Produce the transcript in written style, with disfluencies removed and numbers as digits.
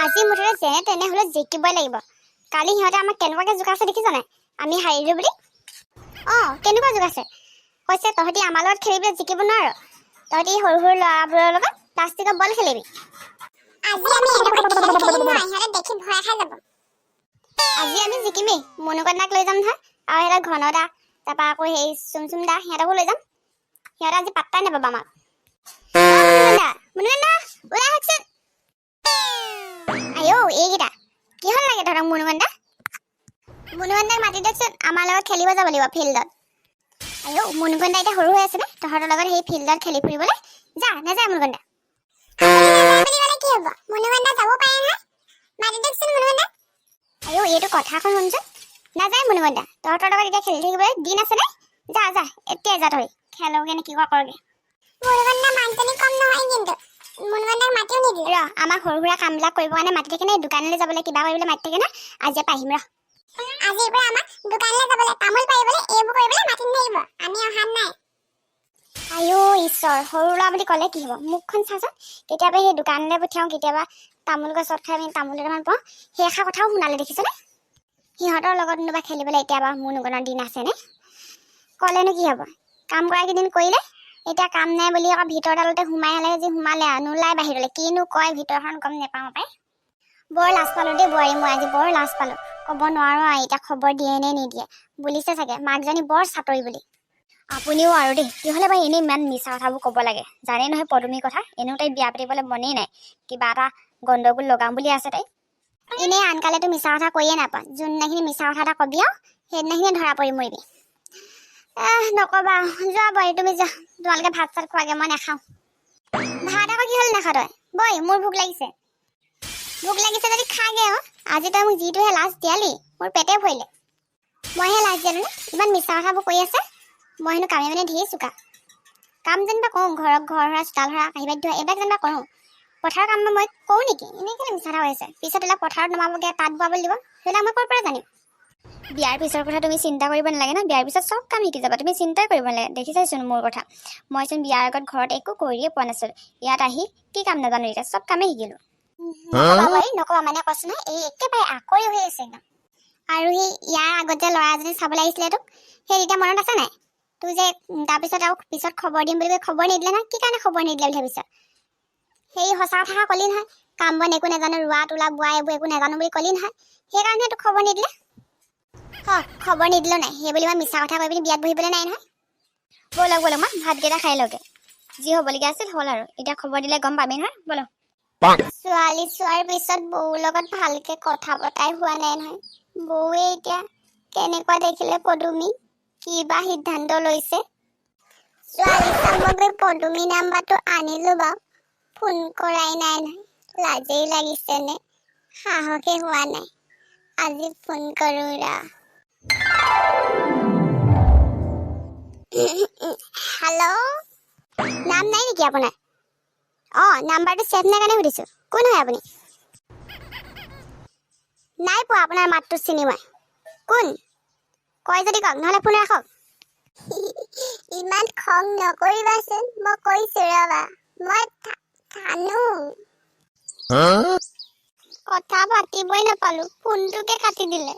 আজি মুঠতে যেনে তেনে হলে জিকিবই লাগিব। কালি সিহঁতে আমাক কেনেকুৱাকে জোকাইছে দেখিছ নাই, আমি হাৰিলো বুলি। কেনেকুৱা জোকাইছে, কৈছে তহঁতি আমাৰ লগত খেলিবলৈ জিকিব নোৱাৰ, তহঁতি সৰু সৰু ল'ৰাবোৰৰ লগত প্লাষ্টিকৰ বল খেলিবি। আজি আমি জিকিমেই। মুনুকন্যাক লৈ যাম নহয়, আৰু সিহঁতৰ ঘন দা, তাৰপৰা আকৌ সেই চুমচুম দা, সিহঁতকো লৈ যাম। সিহঁতে আজি পাত্তাই নাপাব আমাক। ওলাই আহকচোন। আইও এইকেইটা কিহত লাগে তহঁতক? মুনুকন্যাক মাতি দিয়কচোন, আমাৰ লগত খেলিব যাব লাগিব ফিল্ডত। আইও মুনুকন্যা এতিয়া সৰু হৈ আছে নে তহঁতৰ লগত সেই ফিল্ডত খেলি ফুৰিবলৈ? যা নাযায় মুনুকন্যা। আইও এইটো কথাখন শুনচোন, নাযায় মুনুকন্যা। তহঁতৰ লগত এতিয়া খেলি থাকিবলৈ দিন আছে নে? যা যা এতিয়াই যা, ধৰি খেলগে নে কি কৰগে। আমাক সৰু সুৰা কামবিলাক কৰিব কাৰণে মাতি থাকে নে? দোকানলৈ যাবলৈ কিবা কৰিবলৈ মাতি থাকে না? আজিৰ পৰা আহিম ৰ। আজিৰ পৰা আমাক দোকানলৈ যাবলৈ, তামোল পাৰিবলৈ, এইবোৰ কৰিবলৈ মাতি নাহিব, আমি অহা নাই। আইও ঈশ্বৰ, সৰু ল'ৰা বুলি ক'লে কি হ'ব? মুখখন চাচোন, কেতিয়াবা সেই দোকানলৈ পঠিয়াওঁ, কেতিয়াবা তামোল গছত খাই আমি তামোল কেইটামান পাওঁ, সেই এষাৰ কথাও শুনালে দেখিছনে? সিহঁতৰ লগত নোবা খেলিবলৈ এতিয়া বাৰু মুনুকন্যাৰ দিন আছেনে? ক'লেনো কি হ'ব? কাম কৰা কেইদিন কৰিলে, এতিয়া কাম নাই বুলি আকৌ ভিতৰ ডালতে সোমাই লাগে যি সোমালে আৰু নোলাই বাহিৰলৈ। কিনো কয় ভিতৰখন গম নেপাওঁ পাই। বৰ লাজ পালোঁ দেই বোৱাৰী, মই আজি বৰ লাজ পালোঁ। ক'ব নোৱাৰোঁ আৰু এতিয়া খবৰ দিয়ে নে নিদিয়ে। বুলিছে চাগে মাকজনী বৰ চাতৰি বুলি। আপুনিও আৰু দেই, কি হ'লে বাৰু এনেই ইমান মিছা কথাবোৰ ক'ব লাগে? জানেই নহয় পদুমীৰ কথা, এনেও তাই বিয়া পাতিবলৈ মনেই নাই, কিবা এটা গণ্ডগোল লগাম বুলি আছে তাই। এনেই আনকালেতো মিছা কথা কৈয়ে নাপায়, যোনদিনাখিনি মিছা কথা এটা কবি আৰু সেইদিনাখিনিয়ে ধৰা পৰি মৰিবি। নকবা, যোৱা বই তুমি যা, তোমালোকে ভাত চাত খোৱাগে, মই নাখাওঁ। ভাত আকৌ কি হ'ল নাখাওঁ তই? বই মোৰ ভোক লাগিছে। ভোক লাগিছে যদি খাগে আৰু। আজি তই মোক যিটোহে লাজ দিয়ালি, মোৰ পেটে ভৰিলে। মইহে লাজ দিয়ালো নে? ইমান মিছা কথাবোৰ কৈ আছে। মই হেনো কামে মানে ধেৰ চোকা। কাম যেনিবা কৰোঁ, ঘৰ সৰা, চোতাল সৰা, কাঁহী বাতি ধোৱা, এইবিলাক যেনিবা কৰোঁ। পথাৰৰ কাম মই কৰোঁ নেকি? এনেই কেলে মিছা কথা কৈ আছে? পিছত এইবিলাক পথাৰত নমাবগৈ, তাঁত বোৱাবলৈ দিব, সেইবিলাক মই ক'ৰ পৰা জানিম? বিয়াৰ পিছৰ কথা তুমি চিন্তা কৰিব নালাগে ন? বিয়াৰ পিছত চব কাম শিকি যাবা, তুমি চিন্তাই কৰিব নালাগে। দেখিছাইচোন মোৰ কথা, মইচোন বিয়াৰ আগত ঘৰত একো কৰিয়ে পোৱা নাছিলোঁ। ইয়াত আহি কি কাম নাজানো, এতিয়া চব কামেই শিকিলোঁ। নকবা মানে কৈছো নহয়, এই একেবাৰে আকৰি হৈ আছে একদম। আৰু সেই ইয়াৰ আগত যে ল'ৰা এজনী চাবলৈ আহিছিলে তোক, সেই তেতিয়া মনত আছে নাই? তোৰ যে তাৰপিছত আৰু পিছত খবৰ দিম বুলি কৈ খবৰ নিদিলে নহয়, কি কাৰণে খবৰ নিদিলে বুলি ভাবিছ? সেই সঁচা কথা ক'লি নহয়, কাম বন একো নাজানো, ৰোৱা তোলা বোৱা এইবোৰ একো নাজানো বুলি ক'লি নহয়, সেইকাৰণে তোক খবৰ নিদিলে। খবৰ নিদিলেও নাই, সেই বুলি মই মিছা কথা কৈ পিনি বিয়াত বহিবলৈ নাই নহয়। ব'লক মই ভাতকেইটা খাই লওঁগে। যি হ'বলগীয়া আছিল হ'ল আৰু, এতিয়া খবৰ দিলে গম পামেই নহয়। ব'লক। ছোৱালী চোৱাৰ পিছত বৌৰ লগত ভালকে কথা পতাই হোৱা নাই নহয়। বৌৱে এতিয়া কেনেকুৱা দেখিলে পদুমী, কি বা সিদ্ধান্ত লৈছে। ছোৱালী চাবগৈ পদুমী নাম্বাৰটো আনিলো বাৰু, ফোন কৰাই নাই নহয়, লাজেই লাগিছে নে সাহসে হোৱা নাই। আজি ফোন কৰো ৰা। হেল্ল', নাম নাই নেকি আপোনাৰ? নাম্বাৰটো ছেভ নাই কাৰণে সুধিছোঁ। কোন হয় আপুনি? নাই পোৱা আপোনাৰ মাতটো চিনি মই। কোন? কয় যদি কওক, নহ'লে ফোন ৰাখক। ইমান খং নকৰিবাচোন, মই কৈছোঁ ৰ'বা, মই থানো। কথা পাতিবই নাপালোঁ, ফোনটোকে কাটি দিলে।